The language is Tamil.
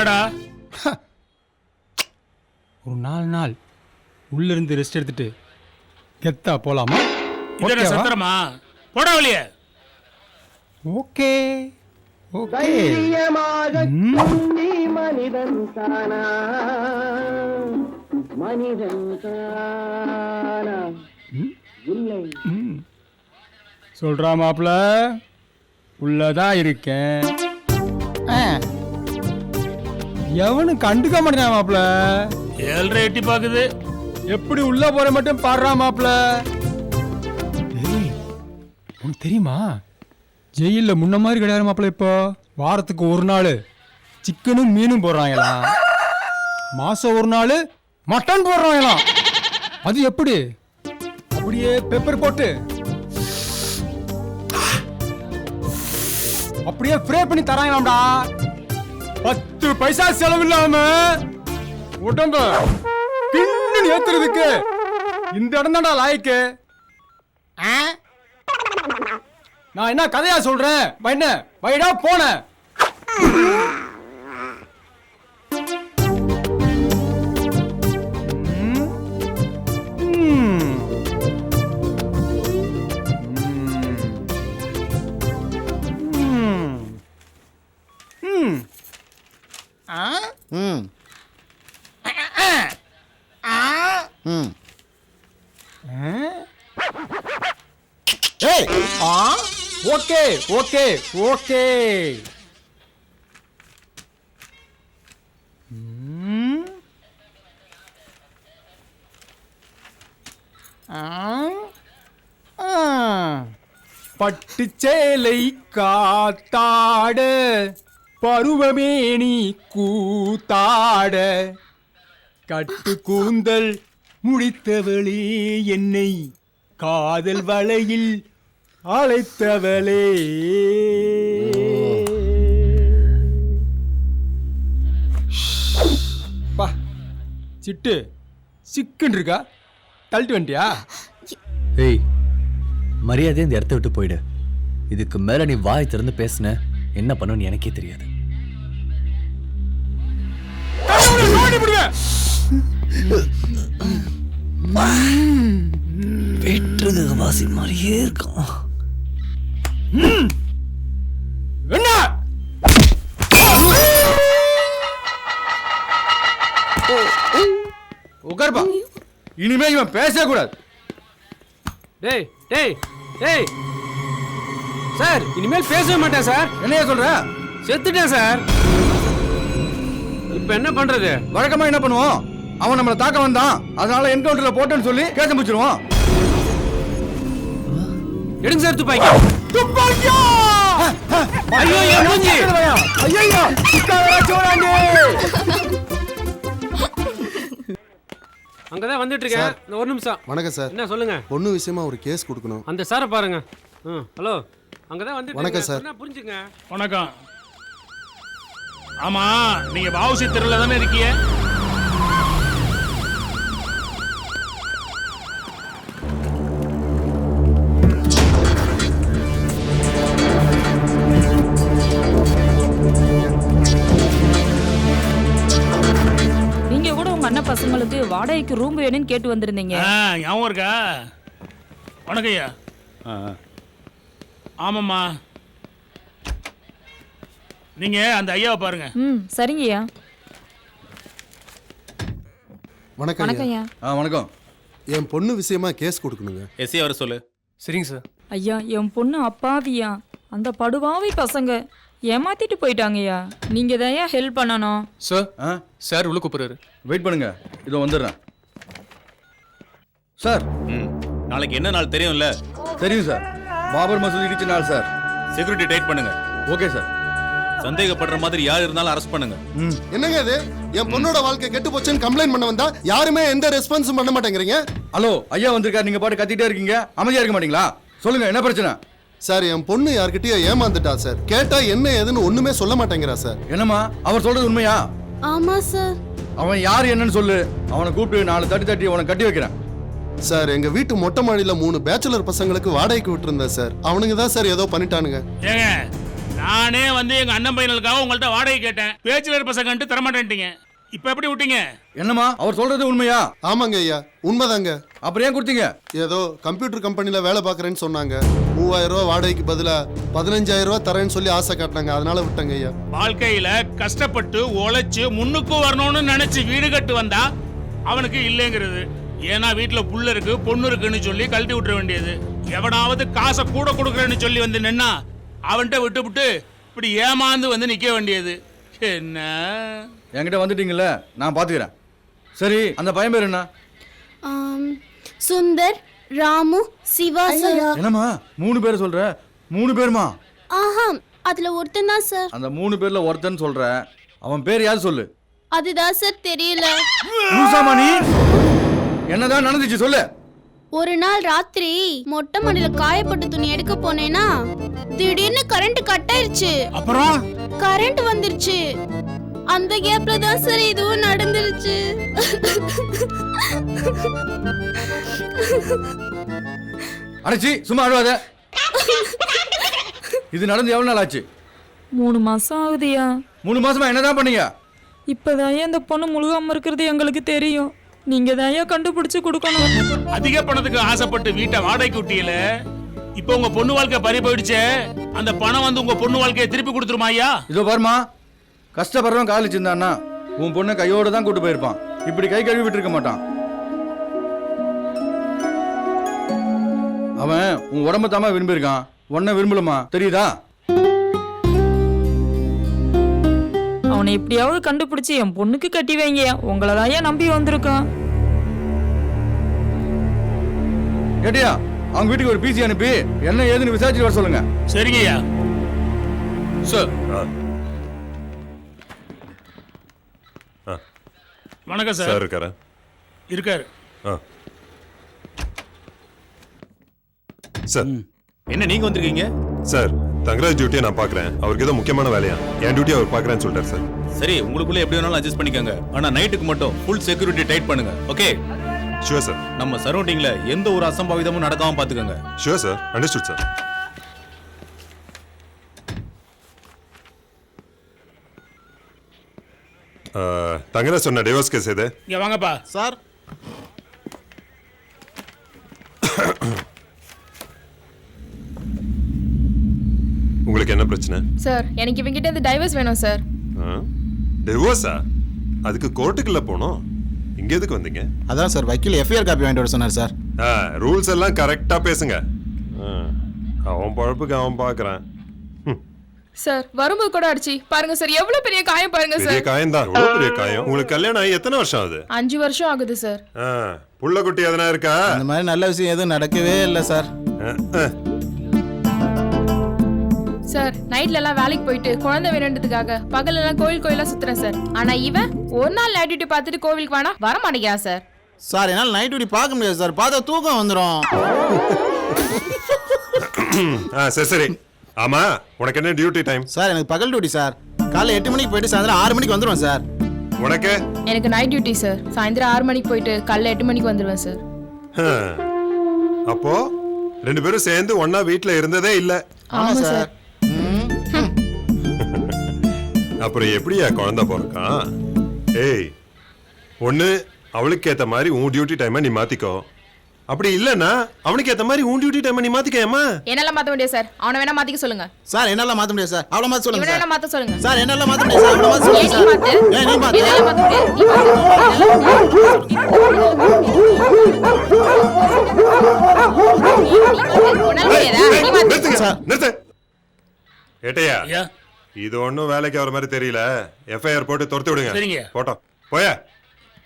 என்னடா ஒரு 4 நாள் உள்ள இருந்து ரெஸ்ட் எடுத்துட்டு கெத்தா போலாமா? இதென்ன சத்திரமா? போடா வெளியே. Okay okay. மனிதன் தானா மனிதன் தானா இல்லை சொல்றா மாப்ள, உள்ளதான் இருக்கேன். எவனும் கண்டுக்க மாட்டேன் மாப்ள. 7:30 எட்டி பாக்குது. எப்படி உள்ள போற மட்டும் பாடுறா மாப்ள. உனக்கு தெரியுமா, ஜெயில முன்ன மாதிரி கிடையாது மாப்ள. இப்போ வாரத்துக்கு ஒரு நாள் சிக்கனும் மீனும் போடுறாங்களாம், மாசம் ஒரு நாள் மட்டன் போடுறாங்களாம். அது எப்படி? அப்படியே பெப்பர் போட்டு அப்படியே ஃப்ரை பண்ணி தராங்களாம்டா. 10 பைசா செலவில்லாம உடம்ப பின்னு ஏத்துறதுக்கு இந்த இடம் தான்டா லாய்க்கு. நான் என்ன கதையா சொல்றேன்? என்ன வைடா போன. Okay okay okay. பட்டுச்சேலை காத்தாட பருவமேனி கூத்தாட கட்டு கூந்தல் முடித்தவளே என்னை காதல் வலையில் அழைத்தவளே. பா சிட்டு சிக்குன்னு இருக்கா, தள்ளிட்டு வந்துட்டியா? ஏய், மரியாதையை இந்த இடத்த விட்டு போயிடு. இதுக்கு மேல நீ வாய் திறந்து பேசுன என்ன பண்ணுன்னு எனக்கே தெரியாது. வெற்றது வாசி மாதிரியே இருக்கான். என்ன உட்கார்ப்பா, இனிமே இவன் பேசக்கூடாது. டேய் டேய் டேய் சார், இனிமேல் பேசவே மாட்டேன் சார். என்னையா சொல்ற? செத்துட்டேன் சார். இப்ப என்ன பண்றது? வழக்கமா என்ன பண்ணுவோம், அவன் நம்மளை தாக்க வந்தான், அதனால என்கவுண்டர்ல போட்டேன்னு சொல்லி கேச முடிச்சிருவோம். எடுங்க சார் துப்பாக்கி. துப்பாக்கியா? ஐயோ என் மூஞ்சி. ஐயோ சிக்காரா சோராண்டி. அங்கதான் வந்துட்டு இருக்கேன். இந்த ஒரு நிமிஷம். வணக்கம் சார். என்ன சொல்லுங்க? பொண்ணு விஷயமா ஒரு கேஸ் கொடுக்கணும். அந்த சாரை பாருங்க. ஹலோ, அங்கதான் வந்துட்டு வணக்கம் சார். என்ன புரிஞ்சுங்க. வணக்கம். ஆமா, நீங்க வாவுசி தெருல தானே இருக்கீங்க? நீங்க கூட உங்க அண்ணன் பசங்களுக்கு வாடகைக்கு ரூம் வேணும்னு கேட்டு வந்திருந்தீங்க. ஞாபகம் இருக்கா? வணக்கம் ஐயா. ஆமாம்மா, நீங்க அந்த ஐயாவை பாருங்க. சரிங்கய்யா. வணக்கம் வணக்கம்யா. வணக்கம். என் பொண்ணு விஷயமா கேஸ் கொடுக்கணுங்க. எஸ்ஐ வர சொல்லு. சரிங்க சார். ஐயா, என் பொண்ணு அப்பாவியா, அந்த படுபாவி பசங்க ஏமாத்திட்டு போயிட்டாங்கய்யா. நீங்க தான் ஹெல்ப் பண்ணணும். சார் சார் உள்ள கூப்பிடுறாரு. வெயிட் பண்ணுங்க, இதோ வந்துடுறேன். சார், நாளைக்கு என்ன நாள் தெரியும்ல? தெரியும் சார். பாபர் மசூதி இடிச்ச நாள் சார். செக்யூரிட்டி டைட் பண்ணுங்க. Okay sir. சந்தேகப்படுற மாதிரி யார் இருந்தாலும் அரெஸ்ட் பண்ணுங்க. என்னங்க இது? என் பொண்ணோட வாழ்க்கை கெட்டு போச்சுன்னு கம்ப்ளைண்ட் பண்ண வந்தா யாருமே எந்த ரெஸ்பான்ஸும் பண்ண மாட்டேங்கிறீங்க. ஹலோ, ஐயா வந்திருக்காரு, நீங்க பாட்டு கத்திட்டே இருக்கீங்க, அமைதியா இருக்க மாட்டீங்களா? சொல்லுங்க, என்ன பிரச்சனை? சார், என் பொண்ணு யார்கிட்டயோ ஏமாந்துட்டா சார். கேட்டா என்ன ஏதுன்னு ஒண்ணுமே சொல்ல மாட்டேங்கிறா சார். என்னம்மா, அவர் சொல்றது உண்மையா? ஆமா சார். அவன் யார் என்னன்னு சொல்லு. அவனை கூப்பிட்டு 4 தட்டி அவனை கட்டி வைக்கிறேன். சார், எங்க வீட்டு மொட்டை மாடியில 3 பேச்சுலர் பசங்களுக்கு வாடகைக்கு விட்டுருந்தேன் சார். அவனுங்க தான் சார் ஏதோ பண்ணிட்டானுங்க. ஏங்க, நானே வந்து எங்க அண்ணன் பையனுக்காக உங்கள்ட்ட வாடகை கேட்டேன், பேச்சுலர் பசங்கன்ட்டு தரமாட்டேன்ட்டீங்க. இப்ப எப்படி விட்டீங்க? என்னம்மா அவர் சொல்றது உண்மையா? ஆமாங்க ஐயா, உண்மைதாங்க. அப்புறம் ஏன் கொடுத்தீங்க? ஏதோ கம்ப்யூட்டர் கம்பெனில வேலை பார்க்குறேன்னு சொன்னாங்க. 3000 ரூபா வாடகைக்கு பதிலா 15000 ரூபா தரேன்னு சொல்லி ஆசை காட்டினாங்க, அதனால விட்டங்க ஐயா. வாழ்க்கையில கஷ்டப்பட்டு உழைச்சு முன்னுக்கு வரணும்னு நினைச்சு வீடு கட்டு வந்தா அவனுக்கு இல்லைங்கிறது. ஏன்னா வீட்டுல புள்ள இருக்கு பொண்ணு இருக்குன்னு சொல்லி கழட்டி விட்டுற வேண்டியது. எவனாவது காசை கூட கொடுக்குறேன்னு சொல்லி வந்து நின்னா அவன்கிட்ட விட்டு இப்படி ஏமாந்து வந்து நிக்க வேண்டியது. என்ன என்கிட்ட வந்துட்டீங்கல்ல, நான் பாத்துக்கிறேன். சரி, அந்த பையன் பேர் என்ன? சுந்தர், ராமு, சிவா சார். என்னம்மா 3 பேர் சொல்ற? 3 பேருமா? ஆஹா, அதுல ஒருத்தன் தான் சார். அந்த 3 பேர்ல ஒருத்தன் சொல்ற, அவன் பேர் யாரு சொல்லு? அதுதான் சார் தெரியல. லூசாமா நீ? என்னதான் நடந்துச்சு சொல்லு. ஒரு நாள் ராத்திரி மொட்டை மாடியில காயப்பட்ட துணி எடுக்க போனேனா திடீர்னு கரண்ட் கட் ஆயிருச்சு. அப்புறம் கரண்ட் வந்துருச்சு. அந்த கேப்ல தான் சார் இதுவும் நடந்துருச்சு. அடச்சி சும்மா அழுவாத. இது நடந்து எவ்வளவு நாள் ஆச்சு? 3 மாசம் ஆகுதுயா. 3 மாசமா என்னதான் பண்ணீங்க? இப்பதான் இந்த பொண்ணு முழுகாம இருக்கிறது எங்களுக்கு தெரியும். நீங்க தான் கண்டுபிடிச்சு கொடுக்கணும். அதிக பணத்துக்கு ஆசைப்பட்டு வீட்டை வாடகைக்கு விட்டீல, இப்போ உங்க பொண்ணு வாழ்க்கை பறி போயிடுச்சே. அந்த பணம் வந்து உங்க பொண்ணு வாழ்க்கையை திருப்பி கொடுத்துருமா ஐயா? இதோ பாருமா, கஷ்டப்படுறவன் காலிச்சிருந்தான்னா உன் பொண்ணை கையோட தான் கூட்டு போயிருப்பான். இப்படி கை கழுவி விட்டு இருக்க மாட்டான். அவன் உன் உடம்ப தாமா விரும்பியிருக்கான், உன்னை விரும்பலமா, தெரியுதா? அவனை எப்படியாவது கண்டுபிடிச்சு என் பொண்ணுக்கு கட்டி வைங்க. உங்களை தான் நம்பி வந்திருக்கான். கேட்டியா? அவங்க வீட்டுக்கு ஒரு பிசி அனுப்பி என்ன ஏதுன்னு விசாரிச்சுட்டு வர சொல்லுங்க. சரிங்க ஐயா. சார் வணக்கம் சார். இருக்காரு. இருக்காரு சார். என்ன நீங்க வந்திருக்கீங்க? சார், தங்கராஜ் டியூட்டியை நான் பார்க்குறேன். அவருக்கு ஏதோ முக்கியமான வேலையா, என் டியூட்டி அவர் பார்க்குறேன்னு சொல்லிட்டார் சார். சரி, உங்களுக்குள்ள எப்படி வேணாலும் அட்ஜஸ்ட் பண்ணிக்கோங்க. ஆனா நைட்டுக்கு மட்டும் ஃபுல் செக்யூரிட்டி டைட் பண்ணுங்க. ஓகே? Sure sir. நம்ம சரௌண்டிங்ல எந்த ஒரு அசம்பாவிதமும் நடக்காம பாத்துக்கோங்க. Sure sir, understood sir. Thangaraj சொன்ன டிவோர்ஸ் கேஸ் எது? இங்க வாங்கப்பா. சார், உங்களுக்கு என்ன பிரச்சனை? சார், எனக்கு இவங்கிட்ட இந்த டைவர்ஸ் வேணும் சார். டிவோர்ஸா? அதுக்கு கோர்ட்டுக்குள்ள போனோம். இங்க எதுக்கு வந்தீங்க? அதான் சார், வக்கீல் எஃப்ஐஆர் காப்பி வாங்கிட்டு வர சொன்னார் சார். ரூல்ஸ் எல்லாம் கரெக்டா பேசுங்க. அவன் பழப்புக்கு அவன் பார்க்கறான். சார், வரும்போது கூட அடிச்சு பாருங்க சார், எவ்வளவு பெரிய காயம் பாருங்க பெரிய காயம் தான். எவ்வளவு பெரிய காயம். உங்களுக்கு கல்யாணம் ஆகி எத்தனை வருஷம் ஆகுது? 5 வருஷம் ஆகுது சார். புள்ள குட்டி எதனா இருக்கா? அந்த மாதிரி நல்ல விஷயம் எதுவும் நடக்கவே இல்லை சார். சார், நைட்ல எல்லாம் வேலைக்கு போயிட்டு குழந்தை வேணுன்றதுக்காக பகல் எல்லாம் கோயிலா சுத்துறேன் சார். ஆனா இவன் ஒரு நாள் நைட் டியூட்டி பார்த்துட்டு கோவிலுக்கு வேணா வர மாட்டேங்கிறான் சார். சார், என்னால் நைட் டியூட்டி பார்க்க முடியாது சார், பார்த்தா தூக்கம் வந்துடும். சரி சரி. ஆமா, உனக்கு என்ன டியூட்டி டைம்? சார், எனக்கு பகல் டியூட்டி சார். காலைல 8 மணிக்கு போயிட்டு சாயந்தரம் 6 மணிக்கு வந்துடுவேன் சார். உனக்கு? எனக்கு நைட் டியூட்டி சார். சாயந்தரம் 6 மணிக்கு போயிட்டு காலைல 8 மணிக்கு வந்துடுவேன் சார். அப்போ 2 பேரும் சேர்ந்து ஒண்ணா வீட்ல இருந்ததே இல்ல. ஆமா சார். அப்புறம் எப்படியா குழந்தை பிறக்கான்? ஏய், ஒண்ணு அவளுக்கு ஏத்த மாதிரி உன் டியூட்டி டைமை நீ மாத்திக்கோ. அப்படி இல்லன்னா அவனுக்கு ஏத்த மாதிரி உன் டியூட்டி டைமை நீ மாத்திக்கேமா? என்னால மாத்த முடியாது சார். அவனை வேணா மாத்திக்க சொல்லுங்க. சார், என்னால மாத்த முடியாது சார். அவளை மாத்த சொல்லுங்க இவனை சார். வேணா மாத்த சொல்லுங்க. சார், என்னால மாத்த முடியாது சார். அவளை மாத்த சொல்லுங்க சார். ஏய், நீ மாத்து. என்னால மாத்த முடியாது. நீ நிறுத்து. ஏட்டையா, ஐயா, இது ஒண்ணும் வேலைக்கு வர மாதிரி தெரியல. எஃப்ஐஆர் போட்டு துரத்தி விடுங்க. சரிங்க. போட்டோம். போயா.